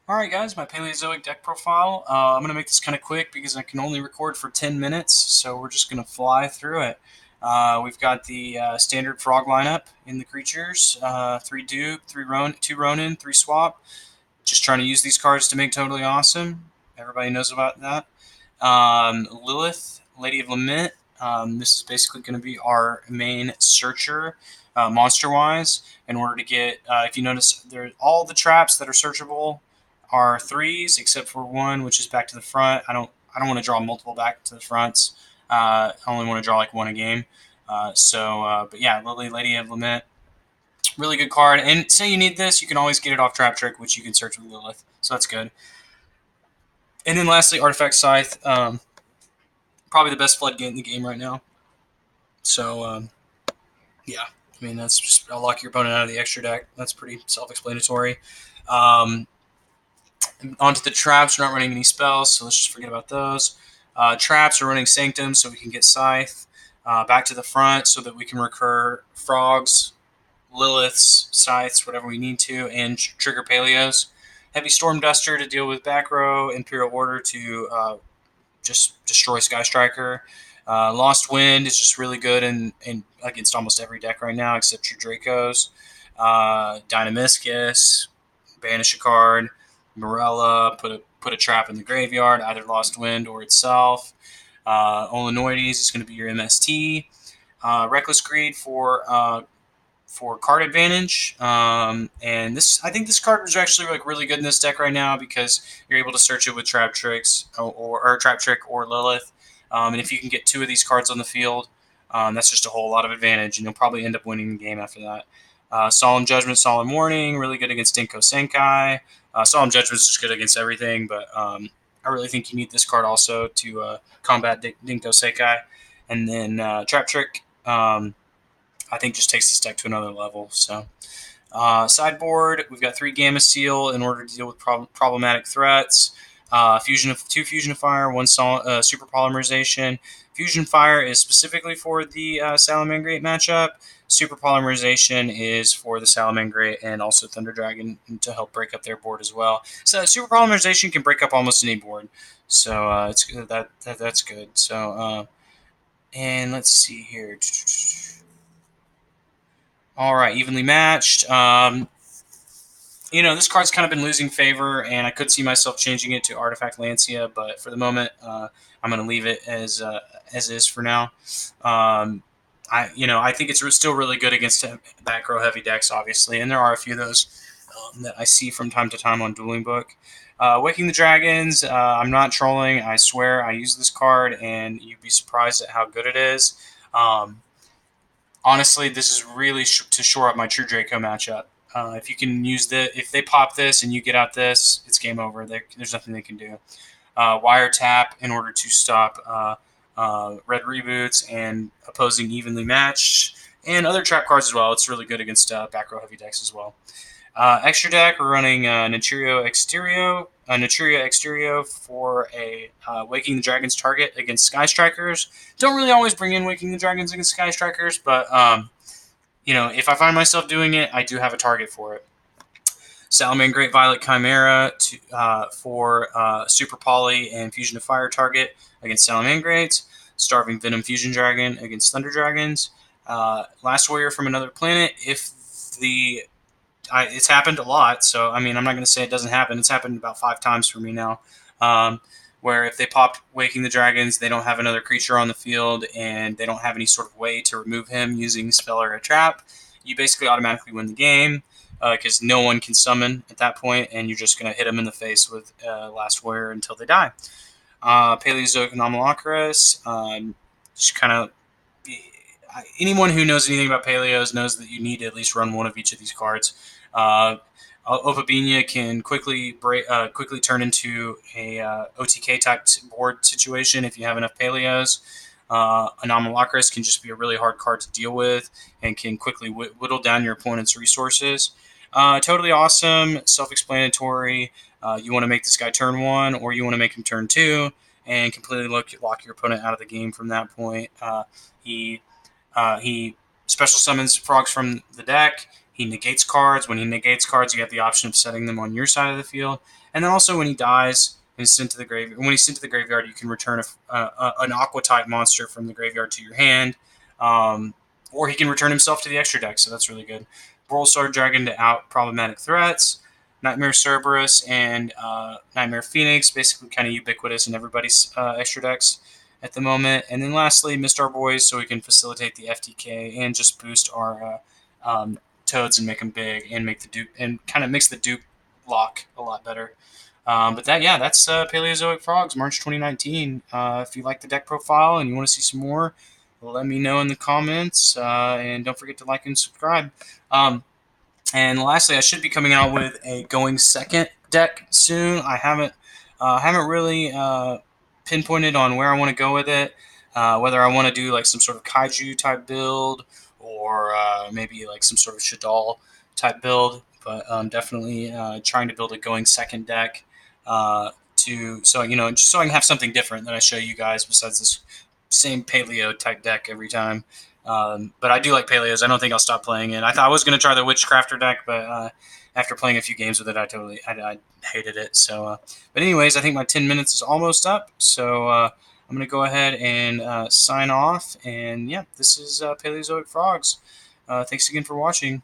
Alright guys, my paleozoic deck profile. I'm going to make this kind of quick because I can only record for 10 minutes, so we're just going to fly through it. We've got the standard frog lineup in the creatures. 3 Duke, 2 Ronin, 3 Swap. Just trying to use these cards to make totally awesome. Everybody knows about that. Lilith, Lady of Lament. This is basically going to be our main searcher, monster-wise. In order to get, if you notice, all the traps that are searchable are threes, except for one, which is back to the front. I don't want to draw multiple back to the fronts. I only want to draw like one a game. But yeah, Lady of Lament, really good card. And say you need this, you can always get it off Trap Trick, which you can search with Lilith. So that's good. And then lastly, Artifact Scythe. Probably the best floodgate in the game right now. So yeah, I mean that's just I'll lock your opponent out of the extra deck. That's pretty self-explanatory. Um, Onto the traps, we're not running any spells, so let's just forget about those. Traps, we're running Sanctum, so we can get Scythe. Back to the front, so that we can recur Frogs, Liliths, Scythes, whatever we need to, and trigger Paleos. Heavy Storm Duster to deal with back row. Imperial Order to just destroy Sky Striker. Lost Wind is just really good in against almost every deck right now, except your Dracos. Dynamiscus, banish a card. Morella, put a trap in the graveyard, either Lost Wind or itself. Olenoides is going to be your MST. Reckless Greed for card advantage. And I think this card is actually like really good in this deck right now because you're able to search it with Trap Tricks or Trap Trick or Lilith. And if you can get 2 of these cards on the field, that's just a whole lot of advantage, and you'll probably end up winning the game after that. Solemn Judgment, Solemn Warning, really good against Dinko Senkai. Solemn Judgment is just good against everything, but I really think you need this card also to combat Dinko Senkai. And then Trap Trick, I think, just takes this deck to another level. So sideboard, we've got 3 Gamma Seal in order to deal with problematic threats. Two Fusion of Fire, 1 Super Polymerization. Fusion Fire is specifically for the Salamangreat matchup. Super Polymerization is for the Salamangreat and also Thunder Dragon to help break up their board as well. So Super Polymerization can break up almost any board. So it's good. That's good. So and let's see here. All right, evenly matched. This card's kind of been losing favor, and I could see myself changing it to Artifact Lancia, but for the moment, I'm going to leave it as is for now. I think it's still really good against back row heavy decks, obviously, and there are a few of those that I see from time to time on Dueling Book. Waking the Dragons, I'm not trolling. I swear I use this card, and you'd be surprised at how good it is. Honestly, this is really to shore up my True Draco matchup. If you can use if they pop this and you get out this, it's game over. There's nothing they can do. Wiretap in order to stop red reboots and opposing evenly matched, and other trap cards as well. It's really good against back row heavy decks as well. Extra deck, we're running Naturia Exterio for a Waking the Dragons target against Sky Strikers. Don't really always bring in Waking the Dragons against Sky Strikers, but if I find myself doing it, I do have a target for it. Salamangreat Violet Chimera for Super Poly and Fusion of Fire target against Salamangreats. Starving Venom Fusion Dragon against Thunder Dragons. Last Warrior from Another Planet. It's happened a lot, so I'm not going to say it doesn't happen. It's happened about 5 times for me now. Where if they pop Waking the Dragons, they don't have another creature on the field, and they don't have any sort of way to remove him using spell or a trap, you basically automatically win the game because no one can summon at that point, and you're just going to hit them in the face with Last Warrior until they die. Paleozoic Anomalocris, just kind of anyone who knows anything about Paleos knows that you need to at least run one of each of these cards. Opabinia can quickly turn into a OTK type board situation if you have enough Paleos. Anomalocris can just be a really hard card to deal with and can quickly whittle down your opponent's resources. Totally awesome, self-explanatory. You want to make this guy turn 1 or you want to make him turn 2 and completely lock your opponent out of the game from that point. He special summons frogs from the deck. He negates cards. When he negates cards, you have the option of setting them on your side of the field. And then also when he dies and is sent to the graveyard, you can return an Aqua type monster from the graveyard to your hand, or he can return himself to the extra deck. So that's really good. Star Dragon to out problematic threats. Nightmare Cerberus and Nightmare Phoenix, basically kind of ubiquitous in everybody's extra decks at the moment. And then lastly, Mistar Boys, so we can facilitate the FTK and just boost our toads and make them big and make the dupe and kind of makes the dupe lock a lot better. But that's Paleozoic Frogs, March 2019. If you like the deck profile and you want to see some more, let me know in the comments. And don't forget to like and subscribe. And lastly, I should be coming out with a going second deck soon. I haven't really pinpointed on where I want to go with it. Whether I want to do like some sort of kaiju type build or maybe like some sort of Shadal type build. But definitely trying to build a going second deck just so I can have something different that I show you guys besides this same paleo type deck every time. But I do like Paleos. I don't think I'll stop playing it. I thought I was going to try the Witchcrafter deck, but after playing a few games with it, I hated it. So, but anyways, I think my 10 minutes is almost up. So I'm going to go ahead and sign off. And yeah, this is Paleozoic Frogs. Thanks again for watching.